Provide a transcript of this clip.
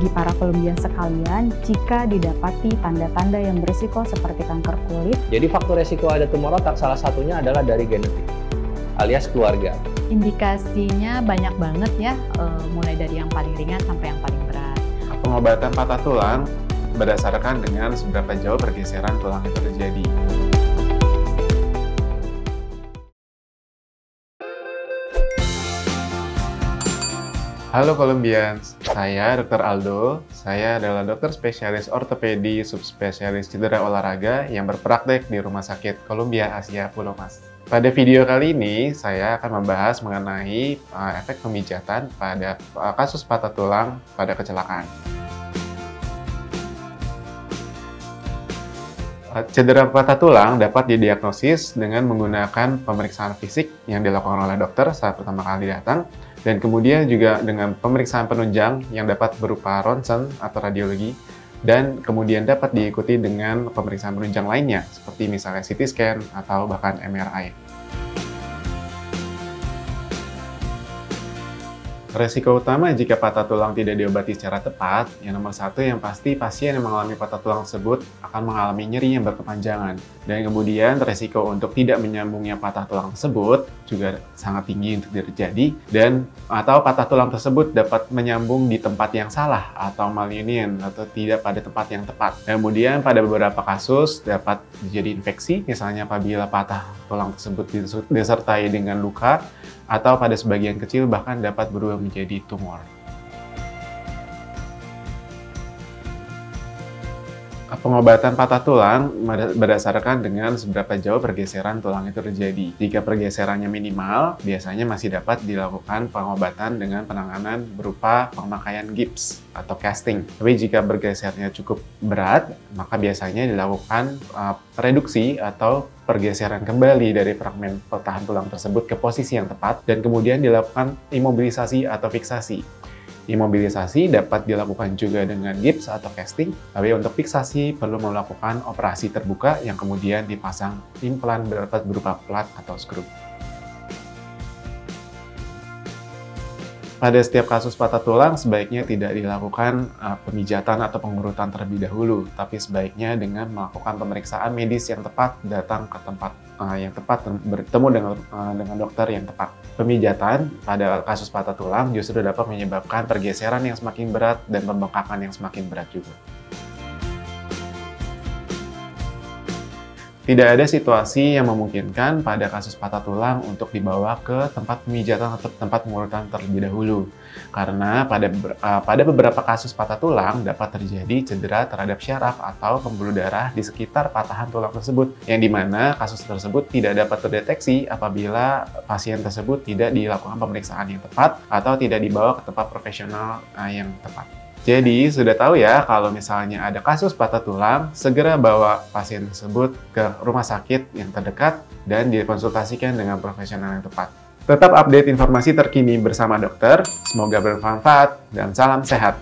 bagi para Columbian sekalian jika didapati tanda-tanda yang berisiko seperti kanker kulit. Jadi faktor resiko ada tumor otak salah satunya adalah dari genetik, alias keluarga. Indikasinya banyak banget ya, mulai dari yang paling ringan sampai yang paling berat. Pengobatan patah tulang berdasarkan dengan seberapa jauh pergeseran tulang itu terjadi. Halo Columbians, saya Dr. Aldo. Saya adalah dokter spesialis ortopedi subspesialis cedera olahraga yang berpraktek di Rumah Sakit Columbia Asia Pulau Mas. Pada video kali ini, saya akan membahas mengenai efek pemijatan pada kasus patah tulang pada kecelakaan. Cedera patah tulang dapat didiagnosis dengan menggunakan pemeriksaan fisik yang dilakukan oleh dokter saat pertama kali datang, dan kemudian juga dengan pemeriksaan penunjang yang dapat berupa ronsen atau radiologi, dan kemudian dapat diikuti dengan pemeriksaan penunjang lainnya, seperti misalnya CT scan atau bahkan MRI. Resiko utama jika patah tulang tidak diobati secara tepat, yang nomor satu yang pasti pasien yang mengalami patah tulang tersebut akan mengalami nyeri yang berkepanjangan. Dan kemudian resiko untuk tidak menyambungnya patah tulang tersebut juga sangat tinggi untuk terjadi, atau patah tulang tersebut dapat menyambung di tempat yang salah atau malunion atau tidak pada tempat yang tepat. Kemudian pada beberapa kasus dapat terjadi infeksi, misalnya apabila patah tulang tersebut disertai dengan luka, atau pada sebagian kecil bahkan dapat berubah menjadi tumor. Pengobatan patah tulang berdasarkan dengan seberapa jauh pergeseran tulang itu terjadi. Jika pergeserannya minimal, biasanya masih dapat dilakukan pengobatan dengan penanganan berupa pemakaian gips atau casting. Tapi jika bergesernya cukup berat, maka biasanya dilakukan reduksi atau pergeseran kembali dari fragmen patahan tulang tersebut ke posisi yang tepat, dan kemudian dilakukan imobilisasi atau fiksasi. Imobilisasi dapat dilakukan juga dengan gips atau casting, tapi untuk fiksasi perlu melakukan operasi terbuka yang kemudian dipasang implan berupa plat atau skru. Pada setiap kasus patah tulang, sebaiknya tidak dilakukan pemijatan atau pengurutan terlebih dahulu, tapi sebaiknya dengan melakukan pemeriksaan medis yang tepat, datang ke tempat yang tepat, bertemu dengan dokter yang tepat. Pemijatan pada kasus patah tulang justru dapat menyebabkan pergeseran yang semakin berat dan pembengkakan yang semakin berat juga. Tidak ada situasi yang memungkinkan pada kasus patah tulang untuk dibawa ke tempat pemijatan atau tempat pengurutan terlebih dahulu. Karena pada beberapa kasus patah tulang dapat terjadi cedera terhadap syaraf atau pembuluh darah di sekitar patahan tulang tersebut, yang dimana kasus tersebut tidak dapat terdeteksi apabila pasien tersebut tidak dilakukan pemeriksaan yang tepat atau tidak dibawa ke tempat profesional yang tepat. Jadi, sudah tahu ya, kalau misalnya ada kasus patah tulang, segera bawa pasien tersebut ke rumah sakit yang terdekat dan dikonsultasikan dengan profesional yang tepat. Tetap update informasi terkini bersama dokter, semoga bermanfaat dan salam sehat.